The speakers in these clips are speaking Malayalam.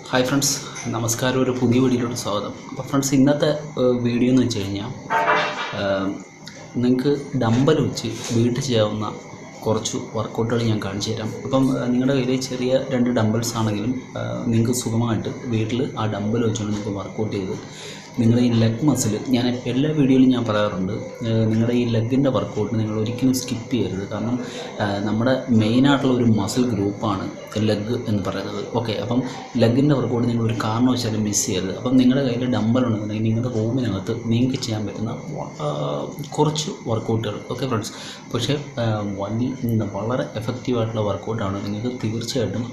ഹായ് ഫ്രണ്ട്സ്, നമസ്കാരം. ഒരു പുതിയ വീഡിയോയിലോട്ട് സ്വാഗതം. അപ്പോൾ ഫ്രണ്ട്സ്, ഇന്നത്തെ വീഡിയോ എന്ന് വെച്ച് കഴിഞ്ഞാൽ നിങ്ങൾക്ക് ഡമ്പൽ വെച്ച് വീട്ടിൽ ചെയ്യാവുന്ന കുറച്ച് വർക്കൗട്ടുകൾ ഞാൻ കാണിച്ചു തരാം. അപ്പം നിങ്ങളുടെ കയ്യിൽ ചെറിയ 2 ഡമ്പൽസ് ആണെങ്കിലും നിങ്ങൾക്ക് സുഖമായിട്ട് വീട്ടിൽ ആ ഡമ്പൽ വെച്ചുകൊണ്ട് നിങ്ങൾക്ക് വർക്കൗട്ട് ചെയ്ത് നിങ്ങളുടെ ഈ ലെഗ് മസിൽ, ഞാൻ എല്ലാ വീഡിയോയിലും ഞാൻ പറയാറുണ്ട്, നിങ്ങളുടെ ഈ ലെഗിൻ്റെ വർക്കൗട്ട് നിങ്ങൾ ഒരിക്കലും സ്കിപ്പ് ചെയ്യരുത്. കാരണം നമ്മുടെ മെയിനായിട്ടുള്ള ഒരു മസിൽ ഗ്രൂപ്പാണ് ലെഗ് എന്ന് പറയുന്നത്. ഓക്കെ, അപ്പം ലെഗിൻ്റെ വർക്കൗട്ട് നിങ്ങൾ ഒരു കാരണവശാലും മിസ് ചെയ്യരുത്. അപ്പം നിങ്ങളുടെ കയ്യിൽ ഡമ്പൽ ഉണ്ടെന്നുണ്ടെങ്കിൽ നിങ്ങളുടെ റൂമിനകത്ത് നിങ്ങൾക്ക് ചെയ്യാൻ പറ്റുന്ന കുറച്ച് വർക്കൗട്ടുകൾ. ഓക്കെ ഫ്രണ്ട്സ്, പക്ഷേ വളരെ എഫക്റ്റീവായിട്ടുള്ള വർക്കൗട്ടാണ്. നിങ്ങൾക്ക് തീർച്ചയായിട്ടും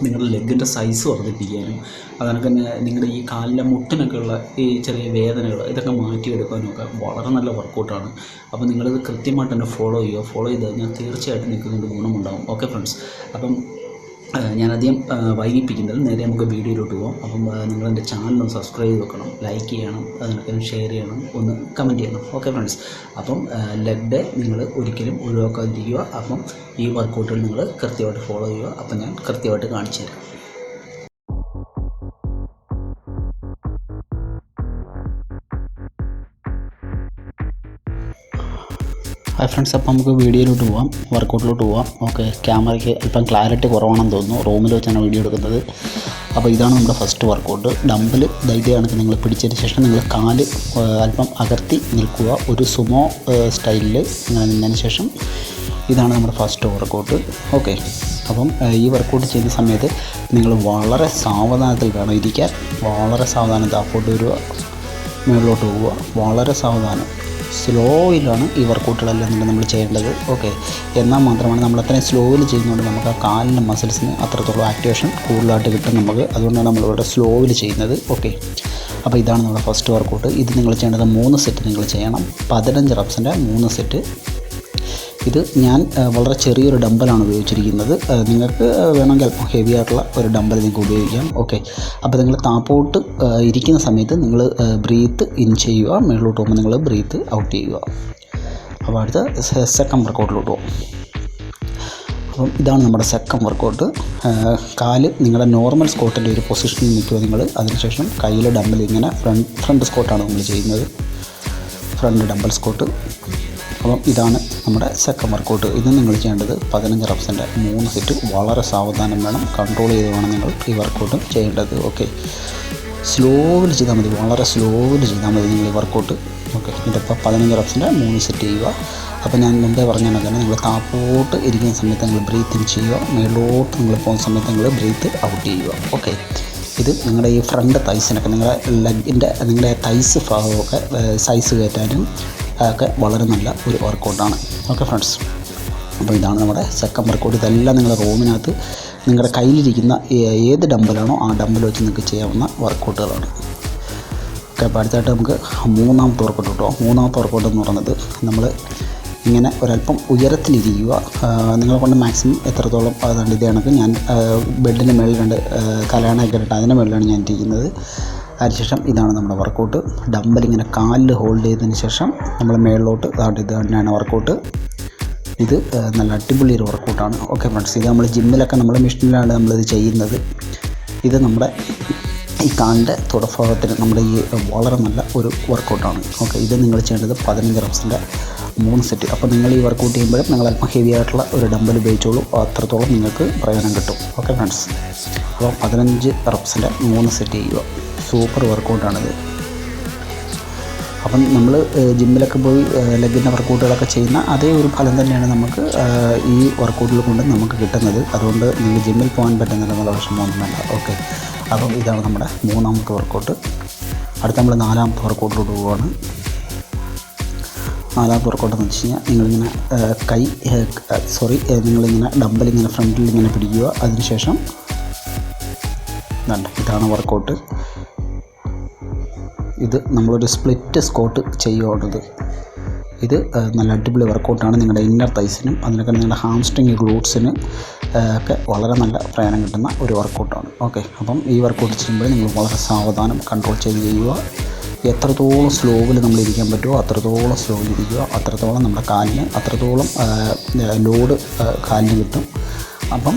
നിങ്ങളുടെ ലെഗിൻ്റെ സൈസ് വർദ്ധിപ്പിക്കാനും അതിനൊക്കെ നിങ്ങളുടെ ഈ കാലിലെ മുട്ടിനൊക്കെയുള്ള ഈ ചെറിയ വേദനകൾ ഇതൊക്കെ മാറ്റിയെടുക്കാനുമൊക്കെ വളരെ നല്ല വർക്കൗട്ടാണ്. അപ്പോൾ നിങ്ങളിത് കൃത്യമായിട്ട് തന്നെ ഫോളോ ചെയ്ത് കഴിഞ്ഞാൽ തീർച്ചയായിട്ടും നിങ്ങൾക്ക് ഗുണമുണ്ടാകും. ഓക്കെ ഫ്രണ്ട്സ്, അപ്പം ഞാനധികം വൈകിപ്പിക്കുന്നത് നേരെ നമുക്ക് വീഡിയോയിലോട്ട് പോകാം. അപ്പം നിങ്ങളെൻ്റെ ചാനലൊന്ന് സബ്സ്ക്രൈബ് ചെയ്ത് വെക്കണം, ലൈക്ക് ചെയ്യണം, അതിനൊക്കെ ഷെയർ ചെയ്യണം, ഒന്ന് കമൻറ്റ് ചെയ്യണം. ഓക്കെ ഫ്രണ്ട്സ്, അപ്പം ലെഗ് ഡേ നിങ്ങൾ ഒരിക്കലും ഒഴിവാക്കാതിരിക്കുക. അപ്പം ഈ വർക്കൗട്ടുകൾ നിങ്ങൾ കൃത്യമായിട്ട് ഫോളോ ചെയ്യുക. അപ്പം ഞാൻ കൃത്യമായിട്ട് കാണിച്ചു തരാം. ഹായ് ഫ്രണ്ട്സ്, അപ്പോൾ നമുക്ക് വീഡിയോയിലോട്ട് പോകാം, വർക്കൗട്ടിലോട്ട് പോകാം. ഓക്കെ, ക്യാമറയ്ക്ക് അല്പം ക്ലാരിറ്റി കുറവാണെന്ന് തോന്നുന്നു, റൂമിൽ വെച്ചാണ് വീഡിയോ എടുക്കുന്നത്. അപ്പോൾ ഇതാണ് നമ്മുടെ ഫസ്റ്റ് വർക്കൗട്ട്. ഡമ്പൽ ഇതേ കണക്ക് നിങ്ങൾ പിടിച്ചതിന് ശേഷം നിങ്ങൾ കാല് അല്പം അകർത്തി നിൽക്കുക, ഒരു സുമോ സ്റ്റൈലിൽ ഇങ്ങനെ നിന്നതിന് ശേഷം ഇതാണ് നമ്മുടെ ഫസ്റ്റ് വർക്കൗട്ട്. ഓക്കെ, അപ്പം ഈ വർക്കൗട്ട് ചെയ്യുന്ന സമയത്ത് നിങ്ങൾ വളരെ സാവധാനത്തിൽ വേണം ഇരിക്കാൻ. വളരെ സാവധാനത്തിൽ അപ്പോട്ട് വരിക, മുകളിലോട്ട് പോവുക, വളരെ സാവധാനം സ്ലോയിലാണ് ഈ വർക്കൗട്ടുകളെല്ലാം നമ്മൾ ചെയ്യേണ്ടത്. ഓക്കെ, എന്നാൽ മാത്രമാണ് നമ്മൾ അത്രയും സ്ലോയിൽ ചെയ്യുന്നതുകൊണ്ട് നമുക്ക് ആ കാലിൻ്റെ മസിൽസിന് അത്രത്തോളം ആക്ടിവേഷൻ കൂടുതലായിട്ട് കിട്ടും നമുക്ക്. അതുകൊണ്ടാണ് നമ്മളിവിടെ സ്ലോയിൽ ചെയ്യുന്നത്. ഓക്കെ, അപ്പോൾ ഇതാണ് നമ്മുടെ ഫസ്റ്റ് വർക്കൗട്ട്. ഇത് നിങ്ങൾ ചെയ്യേണ്ടത് 3 സെറ്റ് നിങ്ങൾ ചെയ്യണം. 15 റെപ്സിൻ്റെ 3 സെറ്റ്. ഇത് ഞാൻ വളരെ ചെറിയൊരു ഡമ്പലാണ് ഉപയോഗിച്ചിരിക്കുന്നത്. നിങ്ങൾക്ക് വേണമെങ്കിൽ അല്പം ഹെവി ആയിട്ടുള്ള ഒരു ഡമ്പൽ നിങ്ങൾക്ക് ഉപയോഗിക്കാം. ഓക്കെ, അപ്പോൾ നിങ്ങൾ താപ്പോട്ട് ഇരിക്കുന്ന സമയത്ത് നിങ്ങൾ ബ്രീത്ത് ഇൻ ചെയ്യുക, മുകളിലോട്ട് പോകുമ്പോൾ നിങ്ങൾ ബ്രീത്ത് ഔട്ട് ചെയ്യുക. അപ്പോൾ അടുത്ത സെക്കൻഡ് വർക്കൗട്ടിലോട്ട് പോകും. അപ്പം ഇതാണ് നമ്മുടെ സെക്കൻഡ് വർക്കൗട്ട്. കാല് നിങ്ങളുടെ നോർമൽ സ്കോട്ടിൻ്റെ ഒരു പൊസിഷനിൽ നിൽക്കുക നിങ്ങൾ. അതിനുശേഷം കയ്യിൽ ഡമ്പൽ ഇങ്ങനെ ഫ്രണ്ട് സ്കോട്ടാണ് നമ്മൾ ചെയ്യുന്നത്, ഫ്രണ്ട് ഡമ്പൽ സ്കോട്ട്. അപ്പം ഇതാണ് നമ്മുടെ സെക്കൻഡ് വർക്കൗട്ട്. ഇത് നിങ്ങൾ ചെയ്യേണ്ടത് 15 റെപ്സിൻ്റെ 3 സെറ്റ്. വളരെ സാവധാനം വേണം, കൺട്രോൾ ചെയ്ത് വേണം നിങ്ങൾ ഈ വർക്കൗട്ട് ചെയ്യേണ്ടത്. ഓക്കെ, സ്ലോവിൽ ചെയ്താൽ മതി, വളരെ സ്ലോവിൽ ചെയ്താൽ മതി നിങ്ങൾ ഈ വർക്കൗട്ട്. ഓക്കെ, ഇതിപ്പോൾ 15 റെപ്സിൻ്റെ 3 സെറ്റ് ചെയ്യുക. അപ്പോൾ ഞാൻ മുമ്പേ പറഞ്ഞ തന്നെ നിങ്ങൾ താപ്പോട്ട് ഇരിക്കുന്ന സമയത്ത് നിങ്ങൾ ബ്രീത്ത് ഇൻ ചെയ്യുക, മേലോട്ട് നിങ്ങൾ പോകുന്ന സമയത്ത് നിങ്ങൾ ബ്രീത്ത് ഔട്ട് ചെയ്യുക. ഓക്കെ, ഇത് നിങ്ങളുടെ ഈ ഫ്രണ്ട് തൈസിനൊക്കെ നിങ്ങളുടെ ലെഗിൻ്റെ നിങ്ങളുടെ തൈസ് ഭാഗമൊക്കെ സൈസ് കയറ്റാനും ഒക്കെ വളരെ നല്ല ഒരു വർക്കൗട്ടാണ്. ഓക്കെ ഫ്രണ്ട്സ്, അപ്പോൾ ഇതാണ് നമ്മുടെ സെക്കൻഡ് വർക്കൗട്ട്. ഇതെല്ലാം നിങ്ങളുടെ റൂമിനകത്ത് നിങ്ങളുടെ കയ്യിലിരിക്കുന്ന ഏത് ഡമ്പലാണോ ആ ഡമ്പൽ വെച്ച് നിങ്ങൾക്ക് ചെയ്യാവുന്ന വർക്കൗട്ടുകളാണ്. ഓക്കെ, അപ്പോൾ അടുത്തായിട്ട് നമുക്ക് മൂന്നാമത്തെ വർക്കൗട്ട് കിട്ടുമോ. മൂന്നാമത്തെ വർക്കൗട്ട് എന്ന് പറയുന്നത് നമ്മൾ ഇങ്ങനെ ഒരല്പം ഉയരത്തിലിരിക്കുക. നിങ്ങളെ കൊണ്ട് മാക്സിമം എത്രത്തോളം അതുകൊണ്ട് ഇതേ കണക്ക് ഞാൻ ബെഡിൻ്റെ മേളിൽ 2 കലാണയൊക്കെ ഇട്ട് അതിൻ്റെ മേളിലാണ് ഞാൻ ഇരിക്കുന്നത്. അതിനുശേഷം ഇതാണ് നമ്മുടെ വർക്കൗട്ട്. ഡമ്പൽ ഇങ്ങനെ കാലിൽ ഹോൾഡ് ചെയ്തതിന് ശേഷം നമ്മൾ മേളിലോട്ട് ഇത് തന്നെയാണ് വർക്കൗട്ട്. ഇത് നല്ല അടിപൊളി ഒരു വർക്കൗട്ടാണ്. ഓക്കെ ഫ്രണ്ട്സ്, ഇത് നമ്മൾ ജിമ്മിലൊക്കെ നമ്മൾ മെഷീനിലാണ് നമ്മളിത് ചെയ്യുന്നത്. ഇത് നമ്മുടെ ഈ കാലിൻ്റെ തുടഭാഗത്തിന് നമ്മുടെ ഈ വളരെ നല്ല ഒരു വർക്കൗട്ടാണ്. ഓക്കെ, ഇത് നിങ്ങൾ ചെയ്യേണ്ടത് 15 റെപ്സിൻ്റെ 3 സെറ്റ്. അപ്പോൾ നിങ്ങൾ ഈ വർക്കൗട്ട് ചെയ്യുമ്പോഴും നിങ്ങൾ അല്പം ഹെവി ആയിട്ടുള്ള ഒരു ഡമ്പൽ ഉപയോഗിച്ചോളൂ, അത്രത്തോളം നിങ്ങൾക്ക് പ്രയോജനം കിട്ടും. ഓക്കെ ഫ്രണ്ട്സ്, അപ്പോൾ 15 റെപ്സിൻ്റെ 3 സെറ്റ് ചെയ്യുക. സൂപ്പർ വർക്കൗട്ടാണിത്. അപ്പം നമ്മൾ ജിമ്മിലൊക്കെ പോയി ലെഗിൻ്റെ വർക്കൗട്ടുകളൊക്കെ ചെയ്യുന്ന അതേ ഒരു ഫലം തന്നെയാണ് നമുക്ക് ഈ വർക്കൗട്ടുകൾ കൊണ്ട് നമുക്ക് കിട്ടുന്നത്. അതുകൊണ്ട് നിങ്ങൾ ജിമ്മിൽ പോകാൻ പറ്റുന്നില്ലെന്നുള്ള വിഷമമൊന്നും വേണ്ട. ഓക്കെ, അപ്പം ഇതാണ് നമ്മുടെ മൂന്നാമത്തെ വർക്കൗട്ട്. അടുത്ത നമ്മൾ 4ാമത്തെ വർക്കൗട്ടിലോട്ട് പോവുകയാണ്. 4ാമത്തെ വർക്കൗട്ട് എന്ന് വെച്ച് കഴിഞ്ഞാൽ നിങ്ങളിങ്ങനെ നിങ്ങളിങ്ങനെ ഡമ്പലിങ്ങനെ ഫ്രണ്ടിൽ ഇങ്ങനെ പിടിക്കുക. അതിനുശേഷം ഇതാണ് വർക്കൗട്ട്. ഇത് നമ്മളൊരു സ്പ്ലിറ്റ് സ്ക്വാട്ട് ചെയ്യുകയാണിത്. ഇത് നല്ല അടിപൊളി വർക്കൗട്ടാണ്. നിങ്ങളുടെ ഇന്നർ തൈസിനും അതിനൊക്കെ നിങ്ങളുടെ ഹാംസ്ട്രിങ് ഗ്ലൂട്ട്സിന് ഒക്കെ വളരെ നല്ല പ്രയോജനം കിട്ടുന്ന ഒരു വർക്കൗട്ടാണ്. ഓക്കെ, അപ്പം ഈ വർക്കൗട്ട് ചെയ്യുമ്പോൾ നിങ്ങൾ വളരെ സാവധാനം കൺട്രോൾ ചെയ്യുക. എത്രത്തോളം സ്ലോവിൽ നമ്മൾ ഇരിക്കാൻ പറ്റുമോ അത്രത്തോളം സ്ലോവിൽ ഇരിക്കുക. അത്രത്തോളം നമ്മുടെ കാലിന് അത്രത്തോളം ലോഡ് കാലിന് കിട്ടും. അപ്പം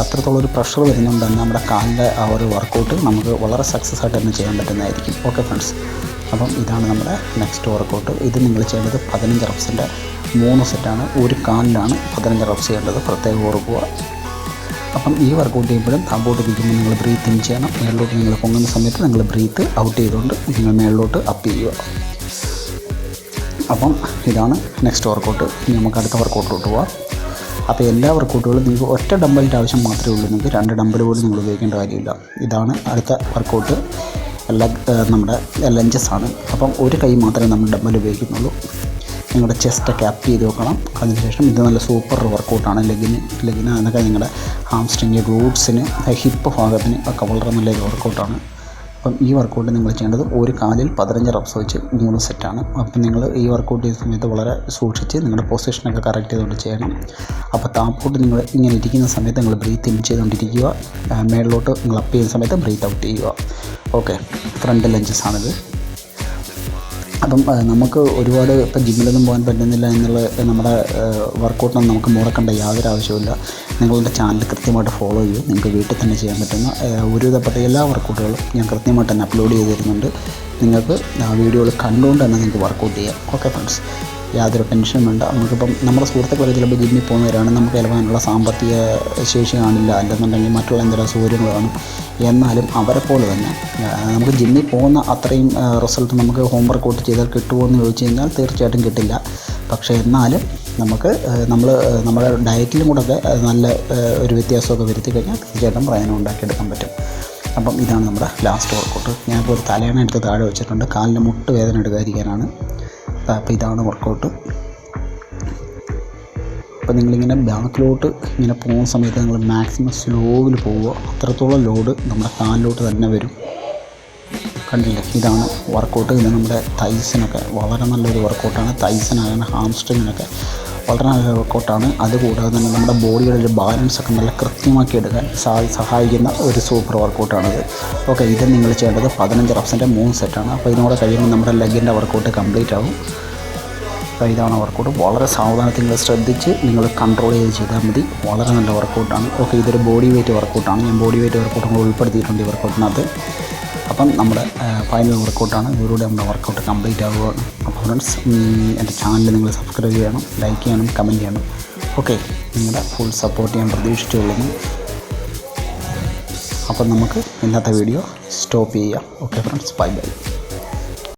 അത്രത്തോളം ഒരു പ്രഷർ വരുന്നുണ്ട് തന്നെ നമ്മുടെ കാലിൻ്റെ ആ ഒരു വർക്കൗട്ട് നമുക്ക് വളരെ സക്സസ് ആയിട്ട് തന്നെ ചെയ്യാൻ പറ്റുന്നതായിരിക്കും. ഓക്കെ ഫ്രണ്ട്സ്, അപ്പം ഇതാണ് നമ്മുടെ നെക്സ്റ്റ് വർക്കൗട്ട്. ഇത് നിങ്ങൾ ചെയ്യേണ്ടത് 15 റെപ്സിൻ്റെ 3 സെറ്റാണ്. ഒരു കാലിലാണ് 15 റെപ്സ് ചെയ്യേണ്ടത്, പ്രത്യേകം ഓർക്കുക. അപ്പം ഈ വർക്കൗട്ട് ചെയ്യുമ്പോഴും താമ്പോട്ട് ഇരിക്കുമ്പോൾ നിങ്ങൾ ബ്രീത്ത് ഇൻ ചെയ്യണം. മേളിലോട്ട് നിങ്ങൾ പൊങ്ങുന്ന സമയത്ത് നിങ്ങൾ ബ്രീത്ത് ഔട്ട് ചെയ്തുകൊണ്ട് നിങ്ങൾ മേളിലോട്ട് അപ്പ് ചെയ്യുക. അപ്പം ഇതാണ് നെക്സ്റ്റ് വർക്കൗട്ട്. ഇനി നമുക്ക് അടുത്ത വർക്കൗട്ടിലോട്ട് പോവാം. അപ്പോൾ എല്ലാ വർക്കൗട്ടുകളും നിങ്ങൾക്ക് ഒറ്റ ഡമ്പലിൻ്റെ ആവശ്യം മാത്രമേ ഉള്ളൂ. നിങ്ങൾക്ക് 2 ഡമ്പൽ പോലും നിങ്ങൾ ഉപയോഗിക്കേണ്ട കാര്യമില്ല. ഇതാണ് അടുത്ത വർക്കൗട്ട്. നമ്മുടെ ലഞ്ചസ് ആണ്. അപ്പം ഒരു കൈ മാത്രമേ നമ്മൾ ഡമ്പൽ ഉപയോഗിക്കുന്നുള്ളൂ. നിങ്ങളുടെ ചെസ്റ്റൊക്കെ അപ്പ് ചെയ്ത് വെക്കണം. അതിനുശേഷം ഇത് നല്ല സൂപ്പർ വർക്കൗട്ടാണ്. ലെഗിന് എന്നൊക്കെ നിങ്ങളുടെ ഹാംസ്ട്രിങ്, ഗ്ലൂട്ട്സിന്, ഹിപ്പ് ഭാഗത്തിന് ഒക്കെ വളരെ നല്ലൊരു വർക്കൗട്ടാണ്. അപ്പം ഈ വർക്കൗട്ട് നിങ്ങൾ ചെയ്യേണ്ടത് ഒരു കാലിൽ 15 റെപ്സ് വെച്ച് 3 സെറ്റാണ്. അപ്പം നിങ്ങൾ ഈ വർക്കൗട്ട് ചെയ്യുന്ന സമയത്ത് വളരെ സൂക്ഷിച്ച് നിങ്ങളുടെ പൊസിഷനൊക്കെ കറക്റ്റ് ചെയ്തുകൊണ്ട് ചെയ്യണം. അപ്പോൾ താപ്പോട്ട് നിങ്ങൾ ഇങ്ങനെ ഇരിക്കുന്ന സമയത്ത് നിങ്ങൾ ബ്രീത്ത് ഇൻ ചെയ്തുകൊണ്ടിരിക്കുക. മേളിലോട്ട് നിങ്ങൾ അപ്പ് ചെയ്യുന്ന സമയത്ത് ബ്രീത്ത് ഔട്ട് ചെയ്യുക. ഓക്കെ, ഫ്രണ്ട് ലഞ്ചസ് ആണിത്. അപ്പം നമുക്ക് ഒരുപാട് ഇപ്പം ജിമ്മിലൊന്നും പോകാൻ പറ്റുന്നില്ല എന്നുള്ള നമ്മുടെ വർക്കൗട്ടിനൊന്നും നമുക്ക് മുടക്കേണ്ട യാതൊരു ആവശ്യമില്ല. നിങ്ങളുടെ ചാനൽ കൃത്യമായിട്ട് ഫോളോ ചെയ്യും. നിങ്ങൾക്ക് വീട്ടിൽ തന്നെ ചെയ്യാൻ പറ്റുന്ന ഒരുവിധപ്പെട്ട എല്ലാ വർക്കൗട്ടുകളും ഞാൻ കൃത്യമായിട്ട് തന്നെ അപ്ലോഡ് ചെയ്ത് തരുന്നുണ്ട്. നിങ്ങൾക്ക് ആ വീഡിയോകൾ കണ്ടുകൊണ്ട് തന്നെ നിങ്ങൾക്ക് വർക്കൗട്ട് ചെയ്യാം. ഓക്കെ ഫ്രണ്ട്സ്, യാതൊരു ടെൻഷനും വേണ്ട. നമുക്കിപ്പം നമ്മുടെ സുഹൃത്തുക്കളൊക്കെ ചിലപ്പോൾ ജിമ്മിൽ പോകുന്നവരാണ്. നമുക്ക് ചിലപ്പോൾ സാമ്പത്തിക ശേഷി കാണില്ല, അല്ലെന്നുണ്ടെങ്കിൽ മറ്റുള്ള എന്തെങ്കിലും സൗകര്യങ്ങൾ കാണും. എന്നാലും അവരെ പോലെ തന്നെ നമുക്ക് ജിമ്മിൽ പോകുന്ന അത്രയും റിസൾട്ട് നമുക്ക് ഹോം വർക്കൗട്ട് ചെയ്താൽ കിട്ടുമോ എന്ന് ചോദിച്ചു കഴിഞ്ഞാൽ തീർച്ചയായിട്ടും കിട്ടില്ല. പക്ഷേ എന്നാലും നമുക്ക് നമ്മുടെ ഡയറ്റിലും കൂടെയൊക്കെ നല്ല ഒരു വ്യത്യാസമൊക്കെ വരുത്തി കഴിഞ്ഞാൽ തീർച്ചയായിട്ടും പ്രയോജനം ഉണ്ടാക്കിയെടുക്കാൻ പറ്റും. അപ്പം ഇതാണ് നമ്മുടെ ലാസ്റ്റ് വർക്കൗട്ട്. ഞാനിപ്പോൾ ഒരു തലയണ എടുത്ത് താഴെ വെച്ചിട്ടുണ്ട്, കാലിൻ്റെ മുട്ട് വേദന എടുക്കാതിരിക്കാനാണ്. അപ്പോൾ ഇതാണ് വർക്കൗട്ട്. അപ്പോൾ നിങ്ങളിങ്ങനെ ബാക്കിലോട്ട് ഇങ്ങനെ പോകുന്ന സമയത്ത് നിങ്ങൾ മാക്സിമം സ്ലോവിൽ പോവുക. അത്രത്തോളം ലോഡ് നമ്മുടെ കാലിലോട്ട് തന്നെ വരും. കണ്ടില്ലേ, ഇതാണ് വർക്കൗട്ട്. ഇത് നമ്മുടെ തൈസിനൊക്കെ വളരെ നല്ലൊരു വർക്കൗട്ടാണ്. തൈസിനാണ്, ഹാംസ്ട്രിങ്ങിനൊക്കെ വളരെ നല്ല വർക്കൗട്ടാണ്. അതുകൂടാതെ തന്നെ നമ്മുടെ ബോഡിയുടെ ഒരു ബാലൻസൊക്കെ നല്ല കൃത്യമാക്കി എടുക്കാൻ സഹായിക്കുന്ന ഒരു സൂപ്പർ വർക്കൗട്ടാണിത്. ഓക്കെ, ഇത് നിങ്ങൾ ചെയ്യേണ്ടത് 15 റെപ്സിൻ്റെ 3 സെറ്റാണ്. അപ്പോൾ ഇതിനോട് കഴിയുമ്പോൾ നമ്മുടെ ലെഗിൻ്റെ വർക്കൗട്ട് കംപ്ലീറ്റ് ആകും. അപ്പോൾ ഇതാണ് വർക്കൗട്ട്. വളരെ സാവധാനത്തിൽ നിങ്ങൾ ശ്രദ്ധിച്ച് നിങ്ങൾ കൺട്രോൾ ചെയ്ത് ചെയ്താൽ മതി. വളരെ നല്ല വർക്കൗട്ടാണ്. ഓക്കെ, ഇതൊരു ബോഡി വെയ്റ്റ് വർക്കൗട്ടാണ്. ഞാൻ ബോഡി വെയ്റ്റ് വർക്കൗട്ടുകൾ ഉൾപ്പെടുത്തിയിട്ടുണ്ട് ഈ വർക്കൗട്ടിനകത്ത്. അപ്പം നമ്മുടെ ഫൈനൽ വർക്കൗട്ടാണ്. ഇതിലൂടെ നമ്മുടെ വർക്കൗട്ട് കംപ്ലീറ്റ് ആവുകയാണ്. അപ്പോൾ ഫ്രണ്ട്സ്, എൻ്റെ ചാനൽ നിങ്ങൾ സബ്സ്ക്രൈബ് ചെയ്യണം, ലൈക്ക് ചെയ്യണം, കമൻറ്റ് ചെയ്യണം. ഓക്കെ, നിങ്ങളുടെ ഫുൾ സപ്പോർട്ട് ഞാൻ പ്രതീക്ഷിച്ചുകൊള്ളുന്നു. അപ്പം നമുക്ക് ഇന്നത്തെ വീഡിയോ സ്റ്റോപ്പ് ചെയ്യാം. Okay friends, bye bye.